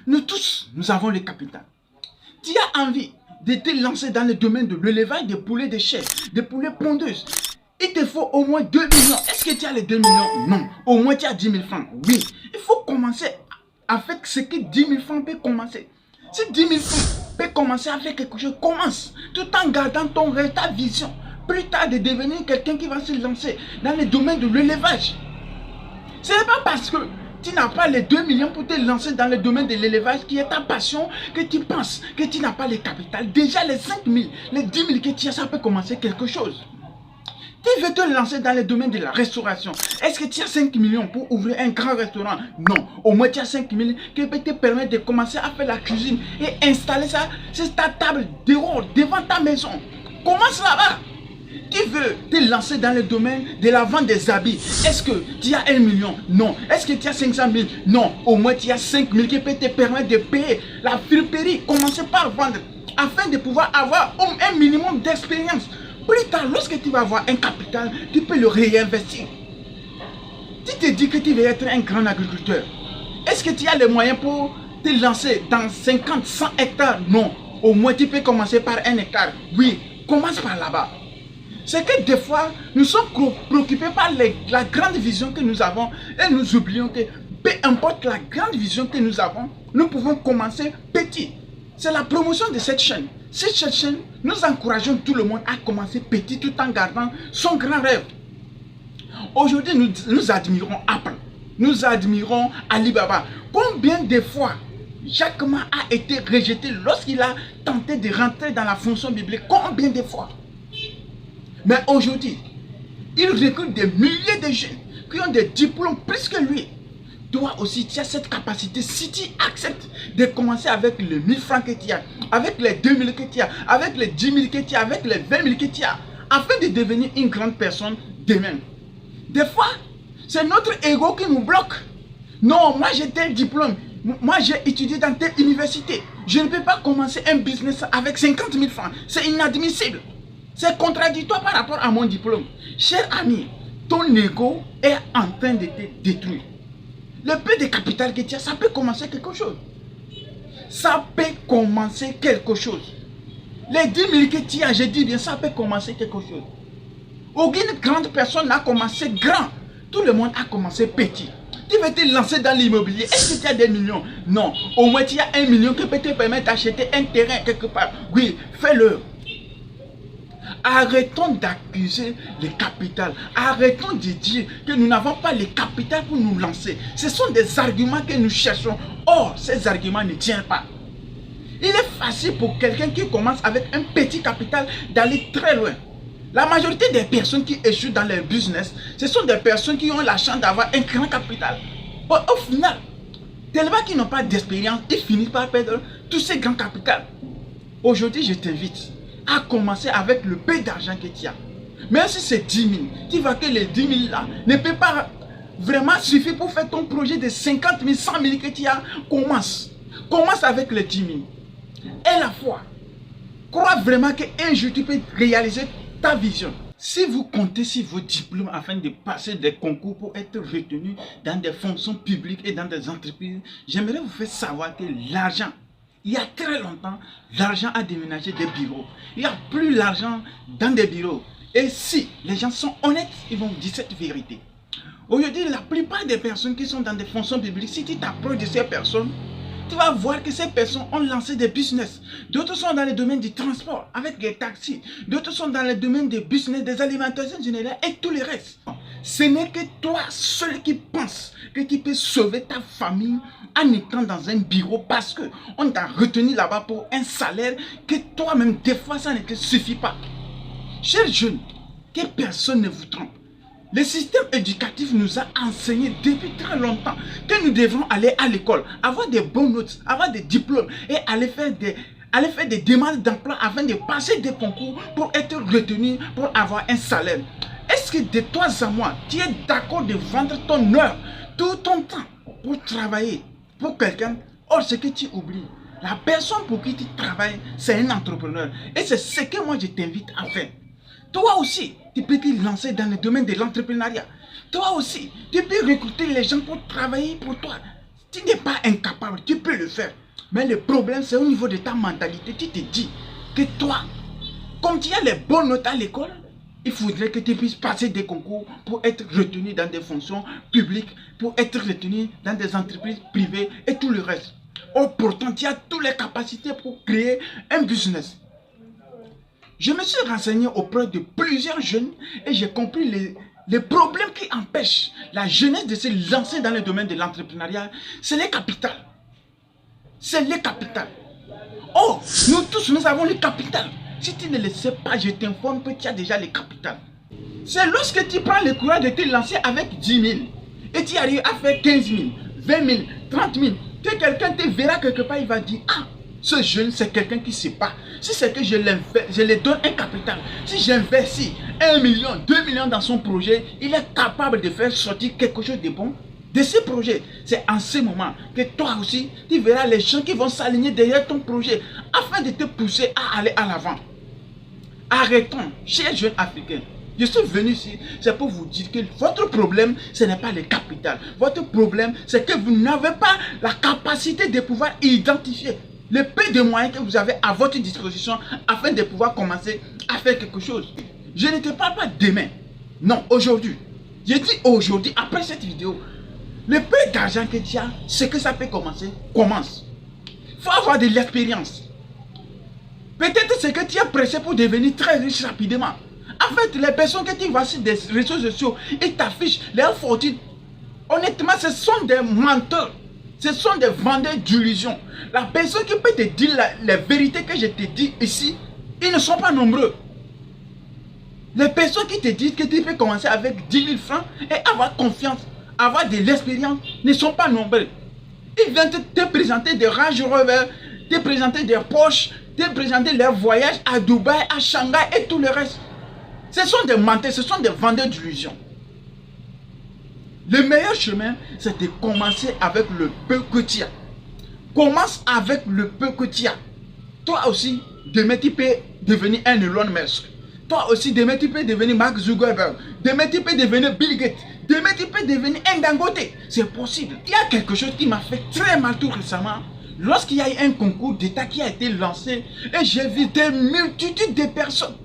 Nous tous, nous avons le capital. Tu as envie de te lancer dans le domaine de l'élevage des poulets de chair, des poulets pondeuses. Il te faut au moins 2 millions. Est-ce que tu as les 2 millions? Non. Au moins tu as 10 000 francs. Oui. Il faut commencer avec ce que 10 000 francs peut commencer. Si 10 000 francs peut commencer à faire quelque chose, commence. Tout en gardant ton rêve, ta vision. Plus tard de devenir quelqu'un qui va se lancer dans le domaine de l'élevage. Ce n'est pas parce que tu n'as pas les 2 millions pour te lancer dans le domaine de l'élevage qui est ta passion que tu penses que tu n'as pas le capital. Déjà les 5 000, les 10 000 que tu as, ça peut commencer quelque chose. Tu veux te lancer dans le domaine de la restauration. Est-ce que tu as 5 millions pour ouvrir un grand restaurant? Non. Au moins tu as 5 000 qui peut te permettre de commencer à faire la cuisine et installer ça sur ta table dehors, devant ta maison. Commence là-bas. Tu veux te lancer dans le domaine de la vente des habits. Est-ce que tu as 1 million? Non. Est-ce que tu as 500 000? Non. Au moins tu as 5 000 qui peut te permettre de payer la friperie. Commencez par vendre afin de pouvoir avoir un minimum d'expérience. Plus tard, lorsque tu vas avoir un capital, tu peux le réinvestir. Tu te dis que tu veux être un grand agriculteur. Est-ce que tu as les moyens pour te lancer dans 50, 100 hectares? Non. Au moins tu peux commencer par 1 hectare. Oui, commence par là-bas. C'est que des fois, nous sommes préoccupés par la grande vision que nous avons et nous oublions que peu importe la grande vision que nous avons, nous pouvons commencer petit. C'est la promotion de cette chaîne. Cette chaîne, nous encourageons tout le monde à commencer petit tout en gardant son grand rêve. Aujourd'hui, nous admirons Apple. Nous admirons Alibaba. Combien de fois Jack Ma a été rejeté lorsqu'il a tenté de rentrer dans la fonction biblique? Combien de fois? Mais aujourd'hui, il recrute des milliers de jeunes qui ont des diplômes plus que lui. Toi aussi, tu as cette capacité. Si tu acceptes de commencer avec les 1000 francs que tu as, avec les 2000 que tu as, avec les 10 000 que tu as, avec les 20 000 que tu as, afin de devenir une grande personne demain. Des fois, c'est notre ego qui nous bloque. Non, moi j'ai tel diplôme. Moi j'ai étudié dans telle université. Je ne peux pas commencer un business avec 50 000 francs. C'est inadmissible. C'est contradictoire par rapport à mon diplôme. Cher ami, ton ego est en train de te détruire. Le peu de capital que tu as, ça peut commencer quelque chose. Ça peut commencer quelque chose. Les 10 000 que tu as, je dis bien, ça peut commencer quelque chose. Aucune grande personne n'a commencé grand. Tout le monde a commencé petit. Tu veux te lancer dans l'immobilier. Est-ce que tu as des millions? Non. Au moins tu as 1 million qui peut te permettre d'acheter un terrain quelque part. Oui, fais-le. Arrêtons d'accuser le capital. Arrêtons de dire que nous n'avons pas le capital pour nous lancer. Ce sont des arguments que nous cherchons. Or, ces arguments ne tiennent pas. Il est facile pour quelqu'un qui commence avec un petit capital d'aller très loin. La majorité des personnes qui échouent dans leur business, ce sont des personnes qui ont la chance d'avoir un grand capital. Au final, tellement qu'ils n'ont pas d'expérience, ils finissent par perdre tous ces grands capitaux. Aujourd'hui, je t'invite à commencer avec le peu d'argent que tu as. Même si c'est 10 000, tu vois que les 10 000 là ne peut pas vraiment suffire pour faire ton projet de 50 000, 100 000 que tu as. Commence. Commence avec les 10 000. Et la foi. Crois vraiment qu'un jour tu peux réaliser ta vision. Si vous comptez sur vos diplômes afin de passer des concours pour être retenu dans des fonctions publiques et dans des entreprises, j'aimerais vous faire savoir que l'argent, il y a très longtemps, l'argent a déménagé des bureaux. Il n'y a plus l'argent dans des bureaux. Et si les gens sont honnêtes, ils vont dire cette vérité. Aujourd'hui, la plupart des personnes qui sont dans des fonctions publiques, si tu t'approches de ces personnes, tu vas voir que ces personnes ont lancé des business. D'autres sont dans le domaine du transport avec des taxis. D'autres sont dans le domaine des business, des alimentations générales et tout le reste. Ce n'est que toi seul qui penses que tu peux sauver ta famille en étant dans un bureau parce qu'on t'a retenu là-bas pour un salaire que toi-même, des fois, ça ne te suffit pas. Chers jeunes, que personne ne vous trompe. Le système éducatif nous a enseigné depuis très longtemps que nous devons aller à l'école, avoir des bonnes notes, avoir des diplômes et aller faire des demandes d'emploi afin de passer des concours pour être retenu, pour avoir un salaire. Est-ce que de toi à moi, tu es d'accord de vendre ton heure, tout ton temps pour travailler pour quelqu'un? Or, ce que tu oublies, la personne pour qui tu travailles, c'est un entrepreneur. Et c'est ce que moi je t'invite à faire. Toi aussi, tu peux te lancer dans le domaine de l'entrepreneuriat. Toi aussi, tu peux recruter les gens pour travailler pour toi. Tu n'es pas incapable, tu peux le faire. Mais le problème, c'est au niveau de ta mentalité. Tu te dis que toi, comme tu as les bonnes notes à l'école, il faudrait que tu puisses passer des concours pour être retenu dans des fonctions publiques, pour être retenu dans des entreprises privées et tout le reste. Or, pourtant, tu as toutes les capacités pour créer un business. Je me suis renseigné auprès de plusieurs jeunes et j'ai compris les problèmes qui empêchent la jeunesse de se lancer dans le domaine de l'entrepreneuriat. C'est les capitales. C'est les capitales. Or, nous tous, nous avons les capitales. Si tu ne le sais pas, je t'informe que tu as déjà les capitales. C'est lorsque tu prends le courage de te lancer avec 10 000 et tu arrives à faire 15 000, 20 000, 30 000, que quelqu'un te verra quelque part, il va dire, ah, ce jeune, c'est quelqu'un qui ne sait pas. Si c'est que je lui donne un capital, si j'investis 1 million, 2 millions dans son projet, il est capable de faire sortir quelque chose de bon de ce projet. C'est en ce moment que toi aussi, tu verras les gens qui vont s'aligner derrière ton projet afin de te pousser à aller à l'avant. Arrêtons, chers jeunes africains. Je suis venu ici, c'est pour vous dire que votre problème, ce n'est pas le capital. Votre problème, c'est que vous n'avez pas la capacité de pouvoir identifier le peu de moyens que vous avez à votre disposition afin de pouvoir commencer à faire quelque chose. Je ne te parle pas demain. Non, aujourd'hui. Je dis aujourd'hui, après cette vidéo, le peu d'argent que tu as, ce que ça peut commencer, commence. Il faut avoir de l'expérience. Peut-être c'est que tu es pressé pour devenir très riche rapidement. En fait, les personnes que tu vois sur des réseaux sociaux, ils t'affichent leur fortune. Honnêtement, ce sont des menteurs. Ce sont des vendeurs d'illusions. La personne qui peut te dire les vérités que je te dis ici, ils ne sont pas nombreux. Les personnes qui te disent que tu peux commencer avec 10 000 francs et avoir confiance, avoir de l'expérience, ne sont pas nombreux. Ils viennent te présenter des Range Rover, te présenter des Porsche, te présenter leurs voyages à Dubaï, à Shanghai et tout le reste. Ce sont des menteurs, ce sont des vendeurs d'illusions. Le meilleur chemin, c'est de commencer avec le peu que tu as. Commence avec le peu que tu as. Toi aussi, demain tu peux devenir un Elon Musk. Toi aussi, demain tu peux devenir Mark Zuckerberg. Demain tu peux devenir Bill Gates. Demain tu peux devenir un Dangote. C'est possible. Il y a quelque chose qui m'a fait très mal tout récemment. Lorsqu'il y a eu un concours d'État qui a été lancé et j'ai vu des multitudes de personnes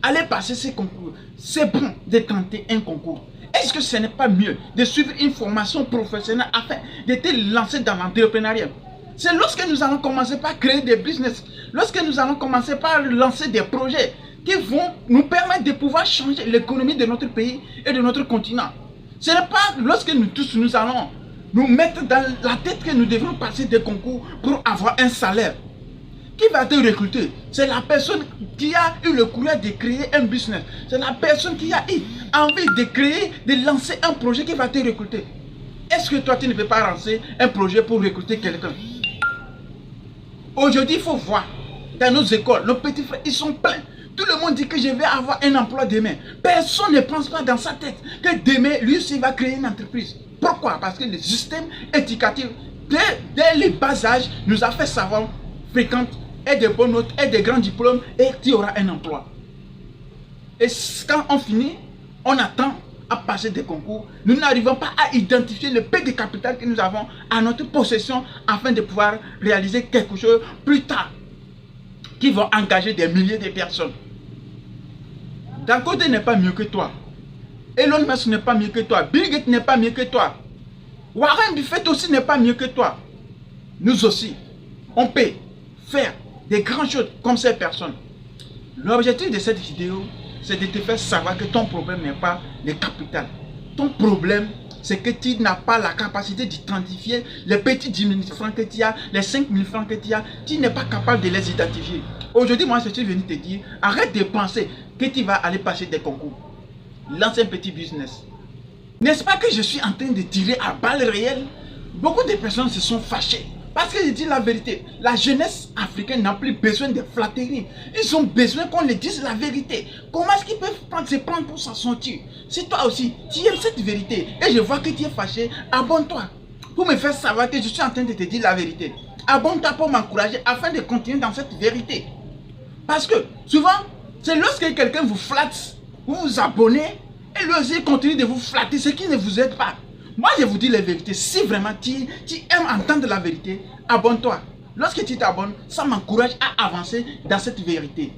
aller passer ces concours. C'est bon de tenter un concours. Est-ce que ce n'est pas mieux de suivre une formation professionnelle afin de te lancer dans l'entrepreneuriat? C'est lorsque nous allons commencer par créer des business, lorsque nous allons commencer par lancer des projets qui vont nous permettre de pouvoir changer l'économie de notre pays et de notre continent. Ce n'est pas lorsque nous tous nous allons nous mettre dans la tête que nous devons passer des concours pour avoir un salaire. Qui va te recruter? C'est la personne qui a eu le courage de créer un business. C'est la personne qui a eu envie de créer, de lancer un projet qui va te recruter. Est-ce que toi, tu ne peux pas lancer un projet pour recruter quelqu'un? Aujourd'hui, il faut voir. Dans nos écoles, nos petits frères, ils sont pleins. Tout le monde dit que je vais avoir un emploi demain. Personne ne pense pas dans sa tête que demain, lui aussi va créer une entreprise. Pourquoi? Parce que le système éducatif, dès le bas âge, nous a fait savoir fréquente et de bonnes notes et de grands diplômes et tu auras un emploi. Et quand on finit, on attend à passer des concours. Nous n'arrivons pas à identifier le peu de capital que nous avons à notre possession afin de pouvoir réaliser quelque chose plus tard qui va engager des milliers de personnes. Dangote n'est pas mieux que toi. Elon Musk n'est pas mieux que toi. Bill Gates n'est pas mieux que toi. Warren Buffett aussi n'est pas mieux que toi. Nous aussi, on peut faire des grandes choses comme ces personnes. L'objectif de cette vidéo, c'est de te faire savoir que ton problème n'est pas le capital. Ton problème, c'est que tu n'as pas la capacité d'identifier les petits 10 000 francs que tu as, les 5 000 francs que tu as. Tu n'es pas capable de les identifier. Aujourd'hui, moi, je suis venu te dire, arrête de penser que tu vas aller passer des concours. Lance un petit business. N'est-ce pas que je suis en train de tirer à balles réelles? Beaucoup de personnes se sont fâchées. Parce que je dis la vérité, la jeunesse africaine n'a plus besoin de flatterie. Ils ont besoin qu'on leur dise la vérité. Comment est-ce qu'ils peuvent se prendre pour s'en sortir? Si toi aussi, tu aimes cette vérité et je vois que tu es fâché, abonne-toi. Pour me faire savoir que je suis en train de te dire la vérité. Abonne-toi pour m'encourager afin de continuer dans cette vérité. Parce que souvent, c'est lorsque quelqu'un vous flatte, vous vous abonnez et lui aussi continue de vous flatter, ce qui ne vous aide pas. Moi, je vous dis la vérité. Si vraiment tu aimes entendre la vérité, abonne-toi. Lorsque tu t'abonnes, ça m'encourage à avancer dans cette vérité.